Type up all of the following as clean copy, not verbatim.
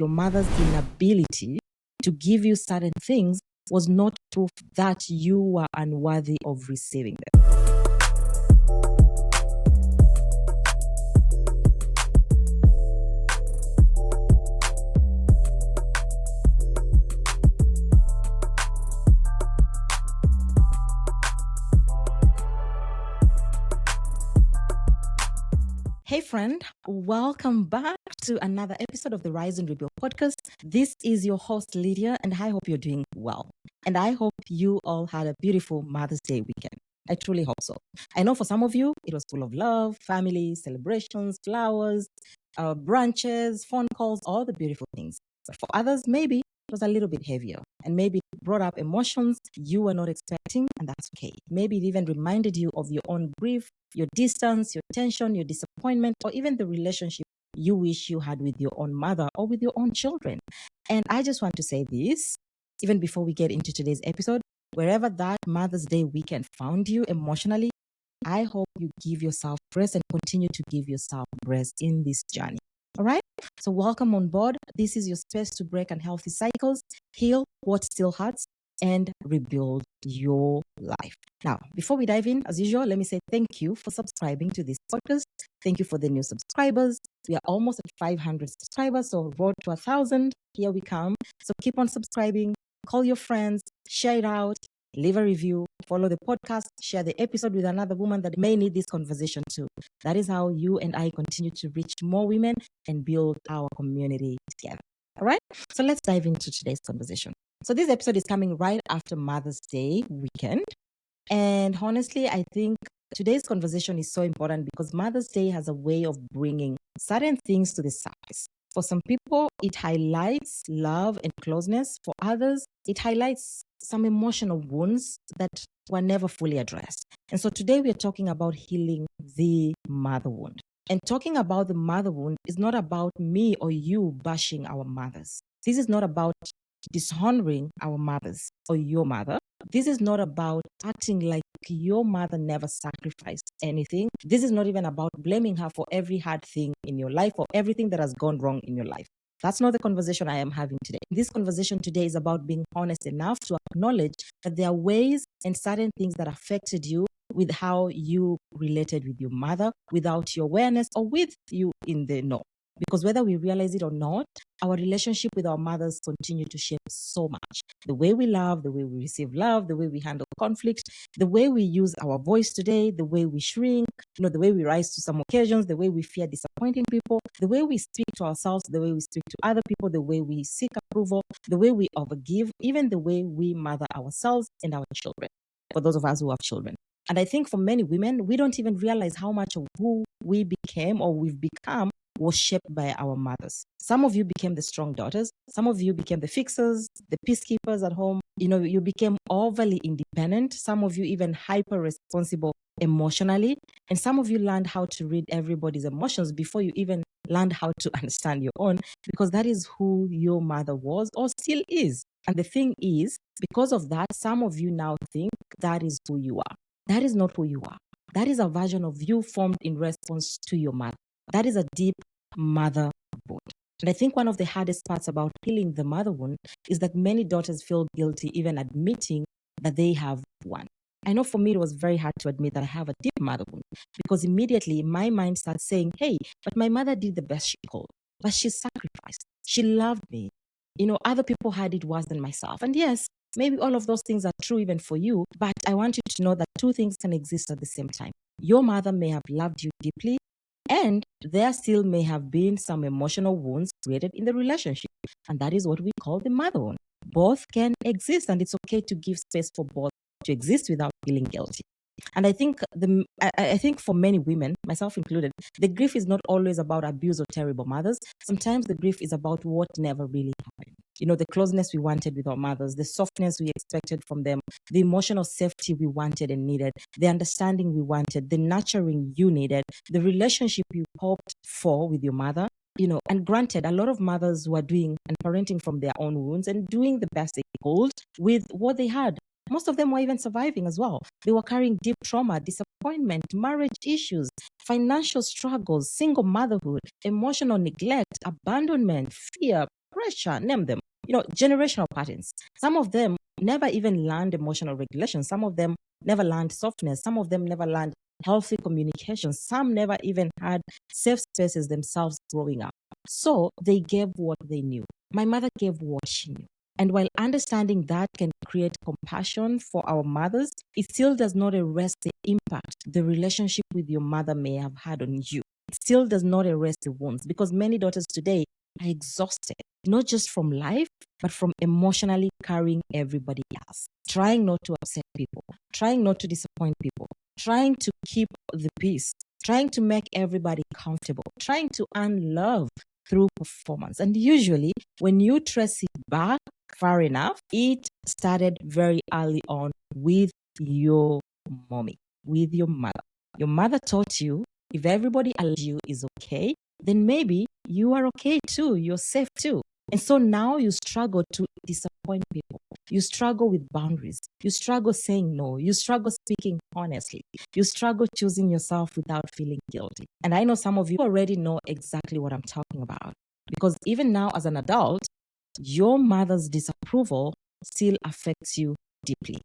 your mother's inability to give you certain things was not proof that you were unworthy of receiving them. Hey friend, welcome back to another episode of the Rise and Rebuild podcast. This is your host Lydia, and I hope you're doing well. And I hope you all had a beautiful Mother's Day weekend. I truly hope so. I know for some of you, it was full of love, family, celebrations, flowers, brunches, phone calls, all the beautiful things. But for others, maybe it was a little bit heavier, and maybe it brought up emotions you were not expecting, and that's okay. Maybe it even reminded you of your own grief, your distance, your tension, your disappointment, or even the relationship you wish you had with your own mother or with your own children. And I just want to say this, even before we get into today's episode, wherever that Mother's Day weekend found you emotionally, I hope you give yourself rest and continue to give yourself rest in this journey. All right? So welcome on board. This is your space to break unhealthy cycles, heal what still hurts, and rebuild your life. Now, before we dive in, as usual, let me say thank you for subscribing to this podcast. Thank you for the new subscribers. We are almost at 500 subscribers, so road to 1,000. Here we come. So keep on subscribing, call your friends, share it out, leave a review, follow the podcast, share the episode with another woman that may need this conversation too. That is how you and I continue to reach more women and build our community together. All right? So let's dive into today's conversation. So this episode is coming right after Mother's Day weekend. And honestly, I think today's conversation is so important because Mother's Day has a way of bringing certain things to the surface. For some people, it highlights love and closeness. For others, it highlights some emotional wounds that were never fully addressed. And so today we are talking about healing the mother wound. And talking about the mother wound is not about me or you bashing our mothers. This is not about dishonoring our mothers or your mother. This is not about acting like your mother never sacrificed anything. This is not even about blaming her for every hard thing in your life or everything that has gone wrong in your life. That's not the conversation I am having today. This conversation today is about being honest enough to acknowledge that there are ways and certain things that affected you with how you related with your mother without your awareness or with you in the know. Because whether we realize it or not, our relationship with our mothers continue to shape so much. The way we love, the way we receive love, the way we handle conflict, the way we use our voice today, the way we shrink, the way we rise to some occasions, the way we fear disappointing people, the way we speak to ourselves, the way we speak to other people, the way we seek approval, the way we overgive, even the way we mother ourselves and our children, for those of us who have children. And I think for many women, we don't even realize how much of who we became or we've become was shaped by our mothers. Some of you became the strong daughters. Some of you became the fixers, the peacekeepers at home. You became overly independent. Some of you even hyper responsible emotionally. And some of you learned how to read everybody's emotions before you even learned how to understand your own, because that is who your mother was or still is. And the thing is, because of that, some of you now think that is who you are. That is not who you are. That is a version of you formed in response to your mother. That is a deep mother wound. And I think one of the hardest parts about healing the mother wound is that many daughters feel guilty even admitting that they have one. I know for me, it was very hard to admit that I have a deep mother wound, because immediately my mind starts saying, hey, but my mother did the best she could, but she sacrificed. She loved me. Other people had it worse than myself. And yes, maybe all of those things are true even for you, but I want you to know that two things can exist at the same time. Your mother may have loved you deeply, and there still may have been some emotional wounds created in the relationship. And that is what we call the mother wound. Both can exist, and it's okay to give space for both to exist without feeling guilty. And I think I think for many women, myself included, the grief is not always about abuse or terrible mothers. Sometimes the grief is about what never really happened. The closeness we wanted with our mothers, the softness we expected from them, the emotional safety we wanted and needed, the understanding we wanted, the nurturing you needed, the relationship you hoped for with your mother. And granted, a lot of mothers were doing and parenting from their own wounds and doing the best they could with what they had. Most of them were even surviving as well. They were carrying deep trauma, disappointment, marriage issues, financial struggles, single motherhood, emotional neglect, abandonment, fear, pressure, name them, generational patterns. Some of them never even learned emotional regulation. Some of them never learned softness. Some of them never learned healthy communication. Some never even had safe spaces themselves growing up. So they gave what they knew. My mother gave what she knew. And while understanding that can create compassion for our mothers, it still does not erase the impact the relationship with your mother may have had on you. It still does not erase the wounds, because many daughters today are exhausted, not just from life, but from emotionally carrying everybody else, trying not to upset people, trying not to disappoint people, trying to keep the peace, trying to make everybody comfortable, trying to earn love through performance. And usually, when you trace it back far enough, it started very early on with your mommy, with your mother. Your mother taught you if everybody around you is okay, then maybe you are okay too. You're safe too. And so now you struggle to disappoint people. You struggle with boundaries. You struggle saying no. You struggle speaking honestly. You struggle choosing yourself without feeling guilty. And I know some of you already know exactly what I'm talking about, because even now as an adult, your mother's disapproval still affects you deeply.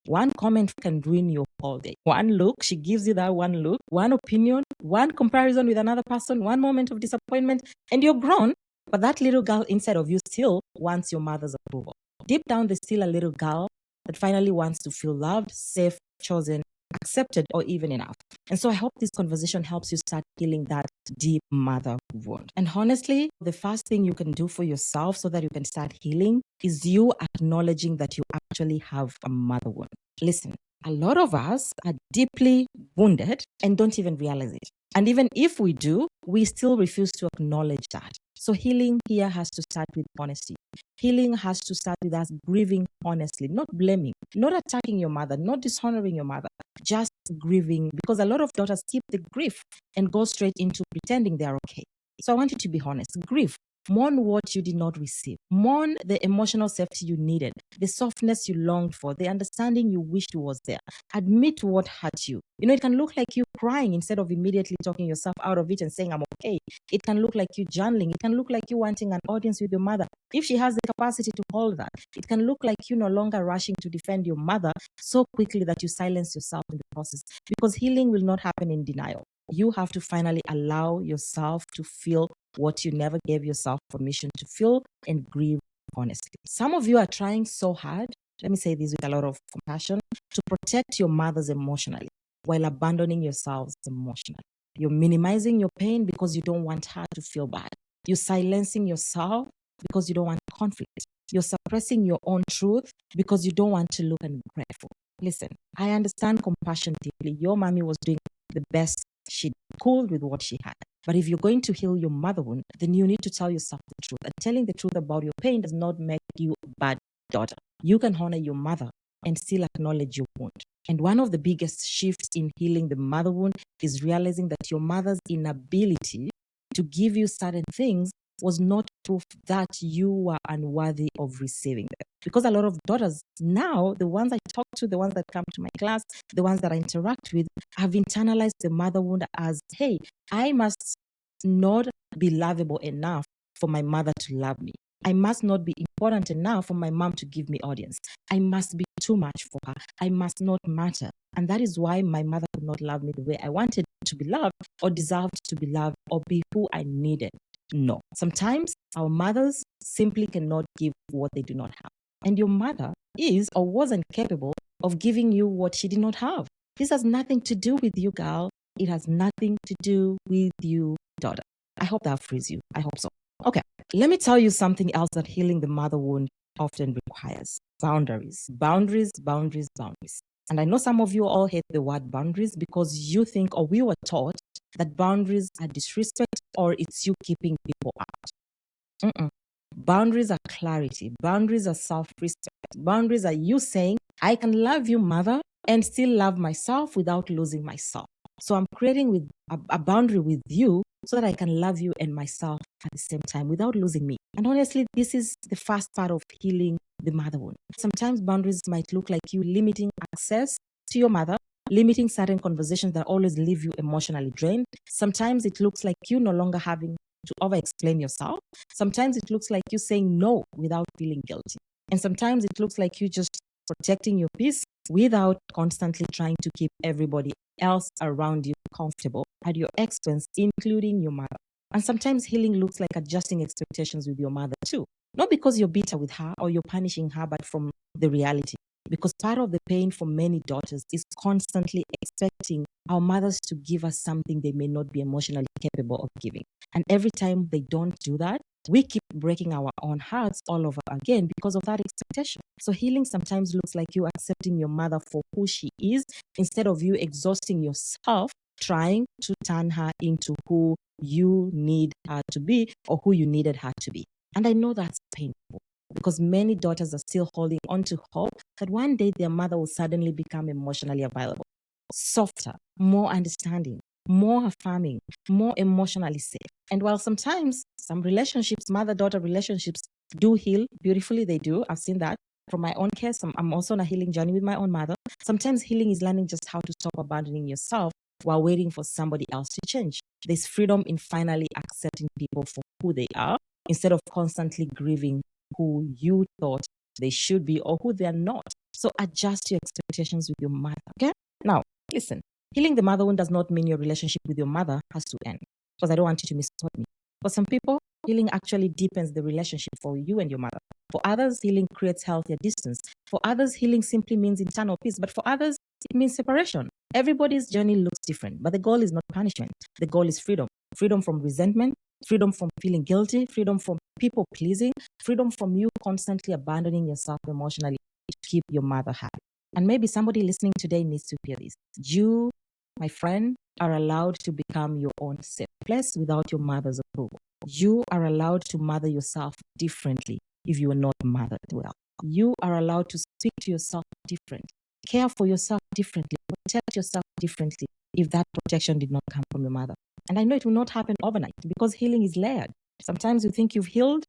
One comment can ruin your whole day. One look, she gives you that one look, one opinion, one comparison with another person, one moment of disappointment, and you're grown. But that little girl inside of you still wants your mother's approval. Deep down, there's still a little girl that finally wants to feel loved, safe, chosen, accepted, or even enough. And so I hope this conversation helps you start healing that deep mother wound. And honestly, the first thing you can do for yourself so that you can start healing is you acknowledging that you actually have a mother wound. Listen, a lot of us are deeply wounded and don't even realize it. And even if we do, we still refuse to acknowledge that. So healing here has to start with honesty. Healing has to start with us grieving honestly, not blaming, not attacking your mother, not dishonoring your mother, just grieving, because a lot of daughters keep the grief and go straight into pretending they are okay. So I want you to be honest. Grieve. Mourn what you did not receive. Mourn the emotional safety you needed, the softness you longed for, the understanding you wished was there. Admit what hurt you. It can look like you crying instead of immediately talking yourself out of it and saying, I'm okay. It can look like you journaling. It can look like you wanting an audience with your mother, if she has the capacity to hold that. It can look like you no longer rushing to defend your mother so quickly that you silence yourself in the process, because healing will not happen in denial. You have to finally allow yourself to feel what you never gave yourself permission to feel, and grieve honestly. Some of you are trying so hard, let me say this with a lot of compassion, to protect your mothers emotionally while abandoning yourselves emotionally. You're minimizing your pain because you don't want her to feel bad. You're silencing yourself because you don't want conflict. You're suppressing your own truth because you don't want to look ungrateful. Listen, I understand compassion deeply. Your mommy was doing the best she could with what she had. But if you're going to heal your mother wound, then you need to tell yourself the truth. And telling the truth about your pain does not make you a bad daughter. You can honor your mother and still acknowledge your wound. And one of the biggest shifts in healing the mother wound is realizing that your mother's inability to give you certain things was not proof that you were unworthy of receiving them. Because a lot of daughters now, the ones I talk to, the ones that come to my class, the ones that I interact with, have internalized the mother wound as, hey, I must not be lovable enough for my mother to love me. I must not be important enough for my mom to give me audience. I must be too much for her. I must not matter. And that is why my mother could not love me the way I wanted to be loved, or deserved to be loved, or be who I needed. No. Sometimes our mothers simply cannot give what they do not have. And your mother is or wasn't capable of giving you what she did not have. This has nothing to do with you, girl. It has nothing to do with you, daughter. I hope that frees you. I hope so. Okay, let me tell you something else that healing the mother wound often requires. Boundaries. Boundaries, boundaries, boundaries. And I know some of you all hate the word boundaries because you think, or we were taught, that boundaries are disrespect or it's you keeping people out. Boundaries are clarity. Boundaries are self-respect. Boundaries are you saying, I can love you, mother, and still love myself without losing myself. So I'm creating with a boundary with you so that I can love you and myself at the same time without losing me. And honestly, this is the first part of healing the mother wound. Sometimes boundaries might look like you limiting access to your mother, limiting certain conversations that always leave you emotionally drained. Sometimes it looks like you no longer having to over-explain yourself. Sometimes it looks like you saying no without feeling guilty. And sometimes it looks like you just protecting your peace without constantly trying to keep everybody else around you comfortable at your expense, including your mother. And sometimes healing looks like adjusting expectations with your mother too. Not because you're bitter with her or you're punishing her, but from the reality. Because part of the pain for many daughters is constantly expecting our mothers to give us something they may not be emotionally capable of giving. And every time they don't do that, we keep breaking our own hearts all over again because of that expectation. So healing sometimes looks like you accepting your mother for who she is instead of you exhausting yourself trying to turn her into who you need her to be or who you needed her to be. And I know that's painful because many daughters are still holding on to hope that one day their mother will suddenly become emotionally available, softer, more understanding, more affirming, more emotionally safe. And while sometimes some relationships, mother-daughter relationships, do heal beautifully, they do. I've seen that from my own case. I'm also on a healing journey with my own mother. Sometimes healing is learning just how to stop abandoning yourself while waiting for somebody else to change. There's freedom in finally accepting people for who they are instead of constantly grieving who you thought they should be or who they are not. So adjust your expectations with your mother, okay? Now, listen, healing the mother wound does not mean your relationship with your mother has to end, because I don't want you to misquote me. For some people, healing actually deepens the relationship for you and your mother. For others, healing creates healthier distance. For others, healing simply means internal peace. But for others, it means separation. Everybody's journey looks different, but the goal is not punishment. The goal is freedom. Freedom from resentment, freedom from feeling guilty, freedom from people pleasing, freedom from you constantly abandoning yourself emotionally to keep your mother happy. And maybe somebody listening today needs to hear this. You, my friend, are allowed to become your own safe place without your mother's approval. You are allowed to mother yourself differently if you are not mothered well. You are allowed to speak to yourself differently, care for yourself differently, protect yourself differently if that protection did not come from your mother. And I know it will not happen overnight because healing is layered. Sometimes you think you've healed,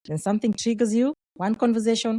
then something triggers you, one conversation,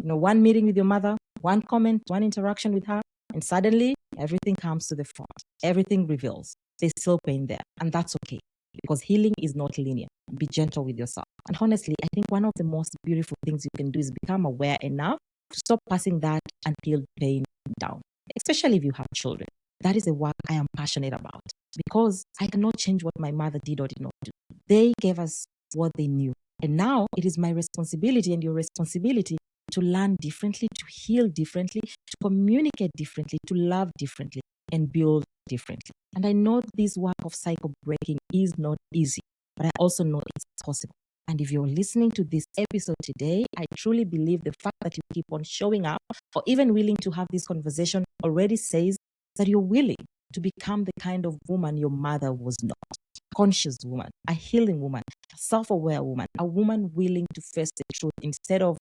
one meeting with your mother, one comment, one interaction with her, and suddenly everything comes to the front. Everything reveals. There's still pain there, and that's okay because healing is not linear. Be gentle with yourself. And honestly, I think one of the most beautiful things you can do is become aware enough to stop passing that unhealed pain down, especially if you have children. That is a work I am passionate about because I cannot change what my mother did or did not do. They gave us what they knew. And now it is my responsibility and your responsibility to learn differently, to heal differently, to communicate differently, to love differently, and build differently. And I know this work of cycle breaking is not easy, but I also know it's possible. And if you're listening to this episode today, I truly believe the fact that you keep on showing up or even willing to have this conversation already says that you're willing to become the kind of woman your mother was not. A conscious woman, a healing woman, a self-aware woman, a woman willing to face the truth instead of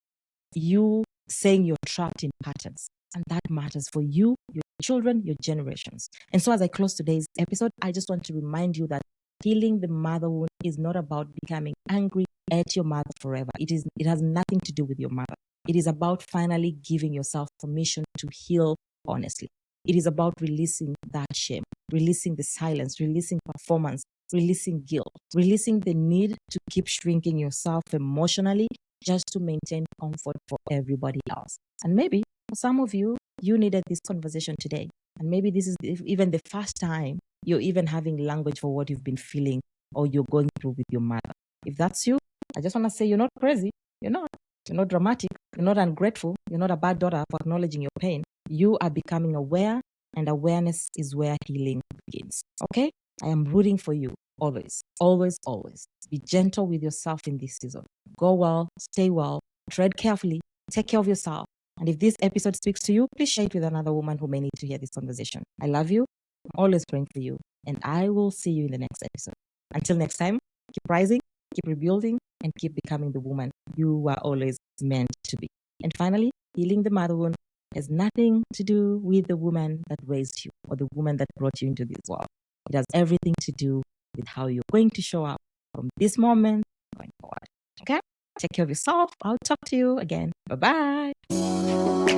you saying you're trapped in patterns. And that matters for you, your children, your generations. And so as I close today's episode, I just want to remind you that healing the mother wound is not about becoming angry at your mother forever. It has nothing to do with your mother. It is about finally giving yourself permission to heal honestly. It is about releasing that shame, releasing the silence, releasing performance, releasing guilt, releasing the need to keep shrinking yourself emotionally just to maintain comfort for everybody else. And maybe for some of you, you needed this conversation today. And maybe this is even the first time you're even having language for what you've been feeling or you're going through with your mother. If that's you, I just want to say you're not crazy. You're not. You're not dramatic. You're not ungrateful. You're not a bad daughter for acknowledging your pain. You are becoming aware, and awareness is where healing begins. Okay? I am rooting for you always, always, always. Be gentle with yourself in this season. Go well, stay well, tread carefully, take care of yourself. And if this episode speaks to you, please share it with another woman who may need to hear this conversation. I love you. I'm always praying for you. And I will see you in the next episode. Until next time, keep rising, keep rebuilding, and keep becoming the woman you were always meant to be. And finally, healing the mother wound has nothing to do with the woman that raised you or the woman that brought you into this world. It has everything to do with how you're going to show up from this moment going forward. Okay? Take care of yourself. I'll talk to you again. Bye-bye.